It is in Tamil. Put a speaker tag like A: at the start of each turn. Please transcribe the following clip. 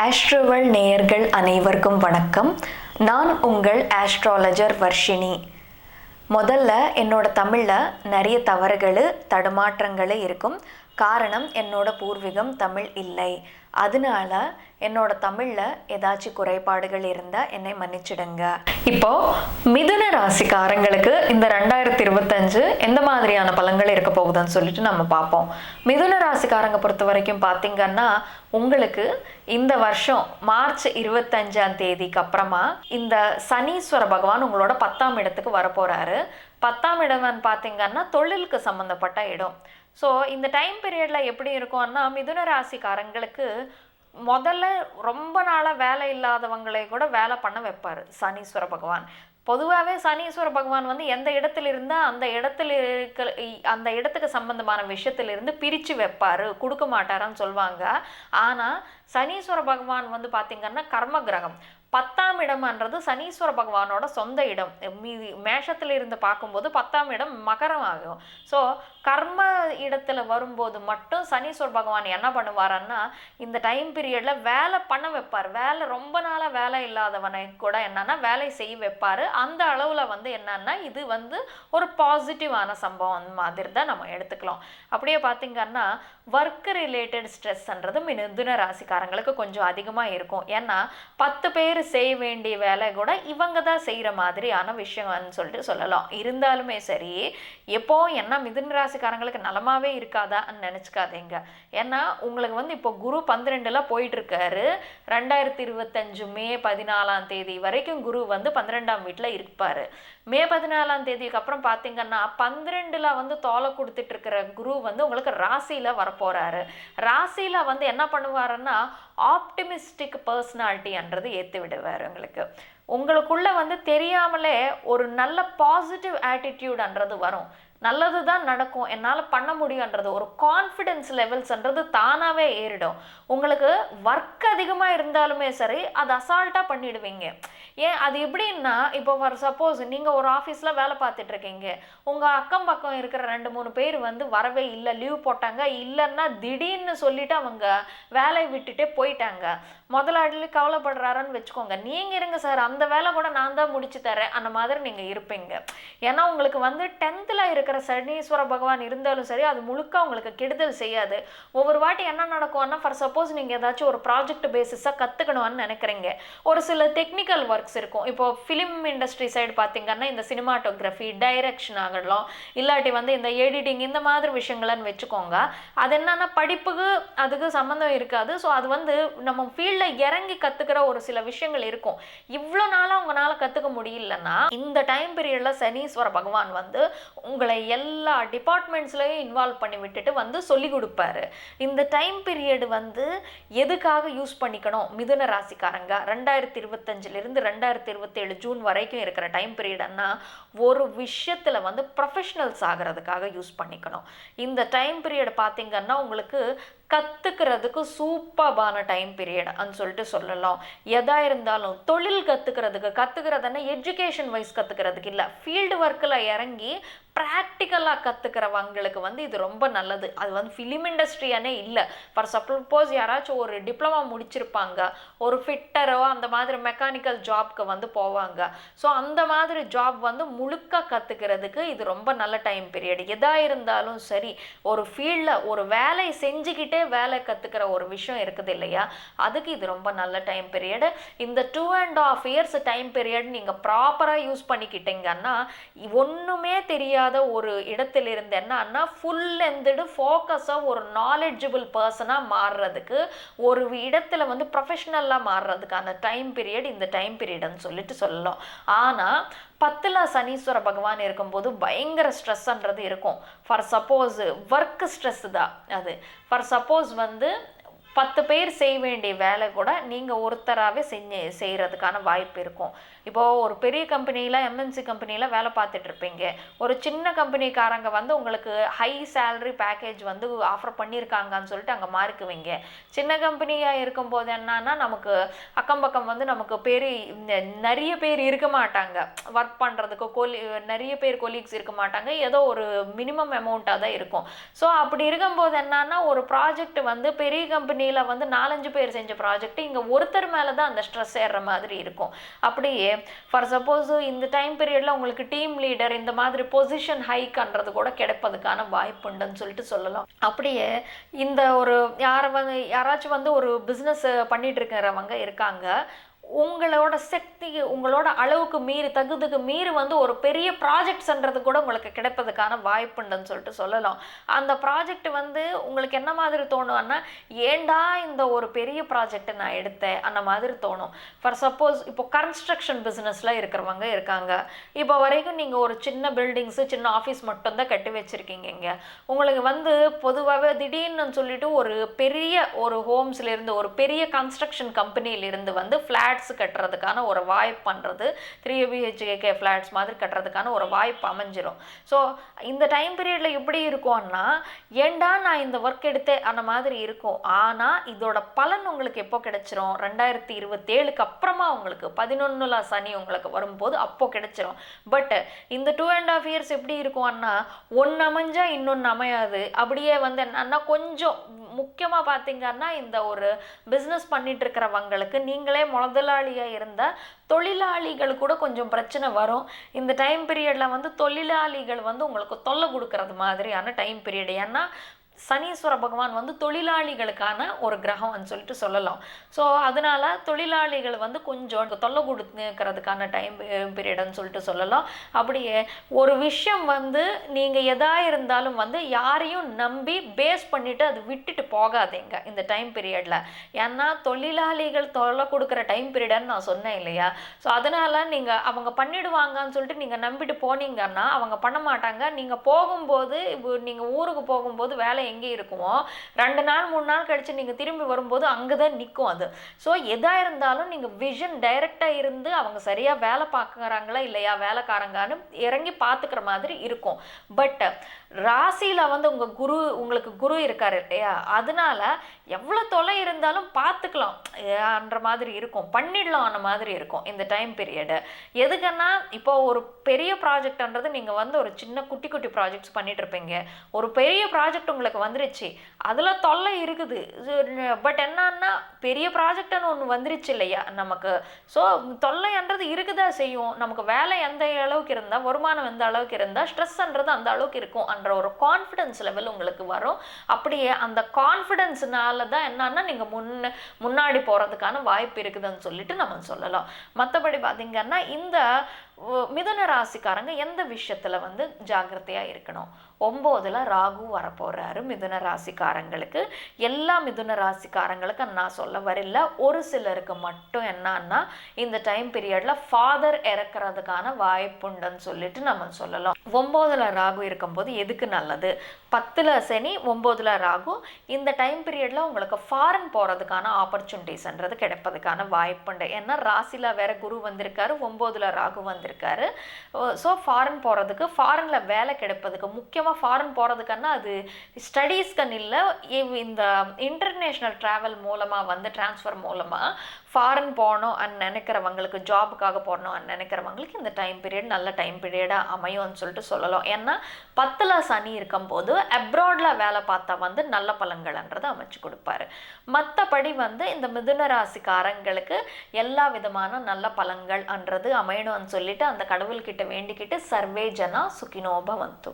A: ஆஸ்ட்ரோவல் நேயர்கள் அனைவருக்கும் வணக்கம். நான் உங்கள் ஆஸ்ட்ராலஜர் வர்ஷினி. முதல்ல என்னோட தமிழில் நிறைய தவறுகள் தடுமாற்றங்கள் இருக்கும். காரணம் என்னோட பூர்வீகம் தமிழ் இல்லை. அதனால என்னோட தமிழில் ஏதாச்சும் குறைபாடுகள் இருந்தால் என்னை மன்னிச்சிடுங்க. இப்போது மிதுன ராசிக்காரங்களுக்கு இந்த 2025 எந்த மாதிரியான பலன்கள் இருக்க போகுதுன்னு சொல்லிட்டு நம்ம பார்ப்போம். மிதுன ராசிக்காரங்க பொறுத்த வரைக்கும் பார்த்தீங்கன்னா, உங்களுக்கு இந்த வருஷம் மார்ச் 25ஆம் தேதிக்கு அப்புறமா இந்த சனீஸ்வர பகவான் உங்களோட 10ஆம் இடத்துக்கு வரப்போகிறாரு. 10ஆம் இடம்னு பார்த்தீங்கன்னா தொழிலுக்கு சம்மந்தப்பட்ட இடம். ஸோ இந்த டைம் பீரியடில் எப்படி இருக்கும்னா, மிதுன ராசிக்காரங்களுக்கு முதல்ல ரொம்ப நாளாக வேலை இல்லாதவங்களை கூட வேலை பண்ண வைப்பார் சனீஸ்வர பகவான். பொதுவாகவே சனீஸ்வர பகவான் வந்து எந்த இடத்துல இருந்தால் அந்த இடத்துக்கு சம்பந்தமான விஷயத்திலிருந்து பிரித்து வைப்பார், கொடுக்க மாட்டாரான்னு சொல்லுவாங்க. ஆனால் சனீஸ்வர பகவான் வந்து பார்த்திங்கன்னா கர்ம கிரகம். 10ஆம் இடம்ன்றது சனீஸ்வர பகவானோட சொந்த இடம். மேஷத்தில் இருந்து பார்க்கும்போது 10ஆம் இடம் மகரம் ஆகும். ஸோ கர்ம இடத்துல வரும்போது மட்டும் சனீஸ்வர பகவான் என்ன பண்ணுவாருன்னா, இந்த டைம் பீரியடில் வேலை பண்ண வைப்பார். ரொம்ப நாளாக வேலை இல்லாதவனை கூட என்னன்னா வேலை செய்ய வைப்பார். அந்த அளவில் வந்து என்னன்னா இது வந்து ஒரு பாசிட்டிவான சம்பவம் மாதிரி தான் நம்ம எடுத்துக்கலாம். அப்படியே பார்த்திங்கன்னா ஒர்க் ரிலேட்டட் ஸ்ட்ரெஸ்ன்றது மிதுன ராசிக்காரங்களுக்கு கொஞ்சம் அதிகமாக இருக்கும். ஏன்னா 10 பேர் செய்ய வேண்டிய வேலை கூட இவங்க தான் செய்கிற மாதிரியான விஷயம்னு சொல்லிட்டு சொல்லலாம். இருந்தாலுமே சரி, எப்போ என்ன மிதுன ராசிக்காரங்களுக்கு நலமாகவே இருக்காதான்னு நினச்சிக்காதீங்க. ஏன்னா உங்களுக்கு வந்து இப்போ குரு 12ல் போயிட்டுருக்காரு. 2025 மே 14ஆம் தேதி வரைக்கும் குரு வந்து 12ஆம் வீட்டில் இருப்பார். மே 14ஆம் தேதிக்கு அப்புறம் பார்த்தீங்கன்னா 12ல் வந்து தோலை கொடுத்துட்டு இருக்கிற குரு வந்து உங்களுக்கு ராசியில் வரப்போகிறாரு. ராசியில் வந்து என்ன பண்ணுவாருன்னா ஆப்டிமிஸ்டிக் பர்சனாலிட்டின்றது ஏற்றி விடுவார். உங்களுக்குள்ள வந்து தெரியாமலே ஒரு நல்ல பாசிட்டிவ் ஆட்டிடியூட்ன்றது வரும். நல்லது தான் நடக்கும், என்னால் பண்ண முடியுன்றது ஒரு கான்ஃபிடென்ஸ் லெவல்ஸ்ன்றது தானாகவே ஏறிடும். உங்களுக்கு ஒர்க் அதிகமாக இருந்தாலுமே சரி, அது அசால்ட்டாக பண்ணிடுவீங்க. ஏன் அது எப்படின்னா, இப்போ ஃபார் சப்போஸ் நீங்கள் ஒரு ஆஃபீஸில் வேலை பார்த்துட்ருக்கீங்க, உங்கள் அக்கம் பக்கம் இருக்கிற 2-3 பேர் வந்து வரவே இல்லை, லீவ் போட்டாங்க, இல்லைன்னா திடீர்னு சொல்லிவிட்டு அவங்க வேலையை விட்டுட்டே போயிட்டாங்க. முதலாளி கவலைப்படுறாருன்னு வச்சுக்கோங்க. நீங்கள் இருங்க சார், அந்த வேலை கூட நான் தான் முடிச்சு தரேன், அந்த மாதிரி நீங்கள் இருப்பீங்க. ஏன்னா உங்களுக்கு வந்து 10ல் இருக்கிற சனீஸ்வர பகவான் இருந்தாலும் சரி, அது முழுக்க உங்களுக்கு கெடுதல் செய்யாது. ஒவ்வொரு வாட்டி என்ன நடக்கும்னா, ஃபார் சப்போஸ் நீங்கள் ஏதாச்சும் ஒரு ப்ராஜெக்ட் பேசிஸாக கற்றுக்கணும்னு நினைக்கிறீங்க, ஒரு சில டெக்னிக்கல் ஒர்க்ஸ் இருக்கும். இப்போது ஃபிலிம் இண்டஸ்ட்ரி சைடு பார்த்தீங்கன்னா இந்த சினிமாட்டோகிராஃபி, டைரக்ஷன் ஆகலாம், இல்லாட்டி வந்து இந்த எடிட்டிங், இந்த மாதிரி விஷயங்கள்னு வச்சுக்கோங்க. அது என்னன்னா படிப்புக்கு அதுக்கு சம்மந்தம் இருக்காது. ஸோ அது வந்து நம்ம ஃபீல்டில் இறங்கி கற்றுக்கிற ஒரு சில விஷயங்கள் இருக்கும். இவ்வளோ நாளாக உங்களால் கற்றுக்க முடியலன்னா இந்த டைம் பீரியடில் சனீஸ்வர பகவான் வந்து உங்களை எல்லா டிபார்ட்மெண்ட்ஸ்லையும் இன்வால்வ் பண்ணி விட்டுட்டு வந்து சொல்லி கொடுப்பாரு. இந்த டைம் பீரியடு வந்து எதுக்காக யூஸ் பண்ணிக்கணும் மிதுன ராசிக்காரங்க, 2025லிருந்து 2027 ஜூன் வரைக்கும் இருக்கிற டைம் பீரியட்னா ஒரு விஷயத்தில் வந்து ப்ரொஃபஷனல்ஸ் ஆகிறதுக்காக யூஸ் பண்ணிக்கணும். இந்த டைம் பீரியட் பார்த்தீங்கன்னா உங்களுக்கு கற்றுக்கிறதுக்கு சூப்பர்பான டைம் பீரியட்னு சொல்லிட்டு சொல்லலாம். எதாக இருந்தாலும் தொழில் கற்றுக்கிறதுன்னா எஜுகேஷன் வைஸ் கற்றுக்கிறதுக்கு இல்லை, ஃபீல்டு ஒர்க்கில் இறங்கி ப்ராக்டிக்கலாக கற்றுக்கிறவங்களுக்கு வந்து இது ரொம்ப நல்லது. அது வந்து ஃபிலிம் இண்டஸ்ட்ரியானே இல்லை, ஃபார் சப்போஸ் யாராச்சும் ஒரு டிப்ளமா முடிச்சிருப்பாங்க, ஒரு ஃபிட்டரோ அந்த மாதிரி மெக்கானிக்கல் ஜாப்க்கு வந்து போவாங்க. ஸோ அந்த மாதிரி ஜாப் வந்து முழுக்க கற்றுக்கிறதுக்கு இது ரொம்ப நல்ல டைம் பீரியட். எதாக இருந்தாலும் சரி, ஒரு ஃபீல்டில் ஒரு வேலை செஞ்சுக்கிட்டே வேலை கற்றுக்கிற ஒரு விஷயம் இருக்குது இல்லையா, அதுக்கு இது ரொம்ப நல்ல டைம் பீரியடு. இந்த 2.5 இயர்ஸ் டைம் பீரியட் நீங்கள் ப்ராப்பராக யூஸ் பண்ணிக்கிட்டீங்கன்னா ஒன்றுமே தெரியாத ஒரு இடத்துல இருந்து என்னன்னா ஃபுல் லென்த்டு ஃபோக்கஸாக ஒரு நாலெட்ஜபிள் பர்சனாக மாறுறதுக்கு, ஒரு இடத்துல வந்து ப்ரொஃபஷ்னலாக மாறுறதுக்கான டைம் பீரியட் இந்த டைம் பீரியட்னு சொல்லிட்டு சொல்லலாம். ஆனால் 10ல் சனீஸ்வர பகவான் இருக்கும்போது பயங்கர ஸ்ட்ரெஸ்ன்றது இருக்கும். ஃபார் சப்போஸ் ஒர்க் ஸ்ட்ரெஸ் தான் அது. ஃபார் சப்போஸ் வந்து 10 பேர் செய்ய வேண்டிய வேலை கூட நீங்கள் ஒருத்தராகவே செய்கிறதுக்கான வாய்ப்பு இருக்கும். இப்போது ஒரு பெரிய கம்பெனியில், எம்என்சி கம்பெனியில் வேலை பார்த்துட்டு இருப்பீங்க. ஒரு சின்ன கம்பெனிக்காரங்க வந்து உங்களுக்கு ஹை சேலரி பேக்கேஜ் வந்து ஆஃபர் பண்ணியிருக்காங்கன்னு சொல்லிட்டு அங்கே மாறிக்குவீங்க. சின்ன கம்பெனியாக இருக்கும்போது என்னன்னா நமக்கு அக்கம் பக்கம் வந்து நமக்கு நிறைய பேர் இருக்க மாட்டாங்க, ஒர்க் பண்ணுறதுக்கு நிறைய பேர் கொலீக்ஸ் இருக்க மாட்டாங்க, ஏதோ ஒரு மினிமம் அமௌண்ட்டாக தான் இருக்கும். ஸோ அப்படி இருக்கும்போது என்னன்னா ஒரு ப்ராஜெக்ட் வந்து பெரிய கம்பெனி கம்பெனியில் வந்து 4-5 பேர் செஞ்ச ப்ராஜெக்ட் இங்கே ஒருத்தர் மேலே தான் அந்த ஸ்ட்ரெஸ் ஏறுற மாதிரி இருக்கும். அப்படியே ஃபார் சப்போஸ் இந்த டைம் பீரியடில் உங்களுக்கு டீம் லீடர் இந்த மாதிரி பொசிஷன் ஹைக்ன்றது கூட கிடைப்பதுக்கான வாய்ப்புண்டுன்னு சொல்லிட்டு சொல்லலாம். அப்படியே இந்த ஒரு யாராச்சும் வந்து ஒரு பிஸ்னஸ் பண்ணிட்டு இருக்கிறவங்க இருக்காங்க, உங்களோட சக்தி உங்களோட அளவுக்கு மீறி தகுதிக்கு மீறி வந்து ஒரு பெரிய ப்ராஜெக்ட்ஸ்ன்றது கூட உங்களுக்கு கிடைப்பதுக்கான வாய்ப்புண்டுன்னு சொல்லிட்டு சொல்லலாம். அந்த ப்ராஜெக்ட் வந்து உங்களுக்கு என்ன மாதிரி தோணும்னா, ஏண்டா இந்த ஒரு பெரிய ப்ராஜெக்டை நான் எடுத்தேன் அந்த மாதிரி தோணும். ஃபார் சப்போஸ் இப்போ கன்ஸ்ட்ரக்ஷன் பிஸ்னஸில் இருக்கிறவங்க இருக்காங்க. இப்போ வரைக்கும் நீங்கள் ஒரு சின்ன பில்டிங்ஸு சின்ன ஆஃபீஸ் மட்டும்தான் கட்டி வச்சுருக்கீங்க. இங்கே உங்களுக்கு வந்து பொதுவாகவே திடீர்னு சொல்லிட்டு ஒரு பெரிய ஒரு ஹோம்ஸ்லேருந்து ஒரு பெரிய கன்ஸ்ட்ரக்ஷன் கம்பெனியிலிருந்து வந்து ஃப்ளாட் கட்டுறதுக்கான ஒரு வாய்ப்பு பண்றது 3 BHK ஃபிளாட்ஸ் மாதிரி கட்டுறதுக்கான ஒரு வாய்ப்பு அமைஞ்சிரும். ஸோ இந்த டைம் பீரியட்ல எப்படி இருக்கும்னா, ஏண்டா நான் இந்த ஒர்க் எடுத்தேன் அந்த மாதிரி இருக்கும். ஆனா இதோட பலன் உங்களுக்கு எப்போ கிடைச்சிரும்? 2027க்கு அப்புறமா உங்களுக்கு 11ல சனி உங்களுக்கு வரும்போது அப்போ கிடைச்சிரும். பட் இந்த 2.5 இயர்ஸ் எப்படி இருக்கும்னா, ஒன்று அமைஞ்சா இன்னொன்று அமையாது. அப்படியே வந்து என்னன்னா கொஞ்சம் முக்கியமாக பார்த்தீங்கன்னா, இந்த ஒரு பிஸ்னஸ் பண்ணிட்டு இருக்கிறவங்களுக்கு நீங்களே முதலாளியாக இருந்தால் தொழிலாளிகள் கூட கொஞ்சம் பிரச்சனை வரும். இந்த டைம் பீரியடில் வந்து தொழிலாளிகள் வந்து உங்களுக்கு தொல்லை கொடுக்கறது மாதிரியான டைம் பீரியட். ஏன்னா சனீஸ்வர பகவான் வந்து தொழிலாளிகளுக்கான ஒரு கிரகம்னு சொல்லிட்டு சொல்லலாம். ஸோ அதனால தொழிலாளிகள் வந்து கொஞ்சம் தொல்லை கொடுக்கிறதுக்கான டைம் பீரியட்னு சொல்லிட்டு சொல்லலாம். அப்படியே ஒரு விஷயம் வந்து நீங்கள் எதா இருந்தாலும் வந்து யாரையும் நம்பி பேஸ் பண்ணிவிட்டு அது விட்டுட்டு போகாதீங்க இந்த டைம் பீரியடில். ஏன்னா தொழிலாளிகள் தொல்லை கொடுக்குற டைம் பீரியட்னு நான் சொன்னேன் இல்லையா? ஸோ அதனால் நீங்கள் அவங்க பண்ணிடுவாங்கன்னு சொல்லிட்டு நீங்கள் நம்பிட்டு போனீங்கன்னா அவங்க பண்ண மாட்டாங்க. நீங்கள் போகும்போது நீங்கள் ஊருக்கு போகும்போது வேலை எங்கே இருக்குமோ 2 நாள் 3 நாள் கழிச்சு நீங்கள் திரும்பி வரும்போது அங்கே தான் நிற்கும் அது. ஸோ எதாக இருந்தாலும் நீங்கள் விஷன் டைரெக்டாக இருந்து அவங்க சரியாக வேலை பார்க்குறாங்களா இல்லையா வேலைக்காரங்கன்னு இறங்கி பார்த்துக்கிற மாதிரி இருக்கும். பட் ராசியில் வந்து உங்களுக்கு குரு இருக்கார் இல்லையா, அதனால எவ்வளோ தொலை இருந்தாலும் பார்த்துக்கலாம் என்ற மாதிரி இருக்கும், பண்ணிடலாம் அந்த மாதிரி இருக்கும் இந்த டைம் பீரியடு. எதுக்குன்னா இப்போ ஒரு பெரிய ப்ராஜெக்ட்ன்றது நீங்கள் வந்து ஒரு சின்ன குட்டி குட்டி ப்ராஜெக்ட்ஸ் பண்ணிட்டு இருப்பீங்க. ஒரு பெரிய ப்ராஜெக்ட் உங்களுக்கு வந்துருச்சு, அதில் தொல்லை இருக்குது. பட் என்னன்னா பெரிய ப்ராஜெக்ட்னு ஒன்று வந்துருச்சு இல்லையா நமக்கு. ஸோ தொல்லைன்றது இருக்குதா செய்யும். நமக்கு வேலை எந்த அளவுக்கு இருந்தால், வருமானம் எந்த அளவுக்கு இருந்தால், ஸ்ட்ரெஸ்ன்றது அந்த அளவுக்கு இருக்கும் என்ற ஒரு கான்ஃபிடன்ஸ் லெவல் உங்களுக்கு வரும். அப்படியே அந்த கான்ஃபிடன்ஸ்னால தான் என்னன்னா நீங்கள் முன்னாடி போகிறதுக்கான வாய்ப்பு இருக்குதுன்னு சொல்லிட்டு நம்ம சொல்லலாம். மற்றபடி பார்த்தீங்கன்னா இந்த மிதுன ராசிக்காரங்க எந்த விஷயத்தில் வந்து ஜாக்கிரதையாக இருக்கணும்? 9ல் ராகு வரப்போகிறாரு மிதுன ராசிக்காரங்களுக்கு. எல்லா மிதுன ராசிக்காரங்களுக்கு நான் சொல்ல வரல, ஒரு சிலருக்கு மட்டும் என்னன்னா இந்த டைம் பீரியடில் ஃபாதர் இறக்கிறதுக்கான வாய்ப்புண்டுன்னு சொல்லிட்டு நம்ம சொல்லலாம். 9ல் ராகு இருக்கும்போது எதுக்கு நல்லது? 10ல் சனி 9ல் ராகு. இந்த டைம் பீரியடில் உங்களுக்கு ஃபாரின் போகிறதுக்கான ஆப்பர்ச்சுனிட்டிஸ்ன்றது கிடைப்பதுக்கான வாய்ப்புண்டு. ஏன்னா ராசியில் வேற குரு வந்திருக்காரு, 9ல் ராகு வந்திருக்காரு. ஸோ ஃபாரின் போகிறதுக்கு, ஃபாரினில் வேலை கிடைப்பதுக்கு, முக்கியமாக ஃபாரின் போகிறதுக்குன்னா அது ஸ்டடீஸ்க்குன்னு இல்லை, இந்த இன்டர்நேஷ்னல் ட்ராவல் மூலமாக வந்து டிரான்ஸ்ஃபர் மூலமாக ஃபாரின் போகணும் நினைக்கிறவங்களுக்கு, ஜாபுக்காக போகணும் நினைக்கிறவங்களுக்கு இந்த டைம் பீரியட் நல்ல டைம் பீரியடாக அமையும்னு சொல்லிட்டு சொல்லலாம். ஏன்னா 10ல் சனி இருக்கும்போது அப்ராடில் வேலை பார்த்தா வந்து நல்ல பலன்கள்ன்றதை அமைச்சு கொடுப்பாரு. மற்றபடி வந்து இந்த மிதுன ராசிக்காரங்களுக்கு எல்லா விதமான நல்ல பலன்கள்ன்றது அமையணும்னு சொல்லிட்டு அந்த கடவுள்கிட்ட வேண்டிக்கிட்டு சர்வே ஜனா சுகினோ பவந்து.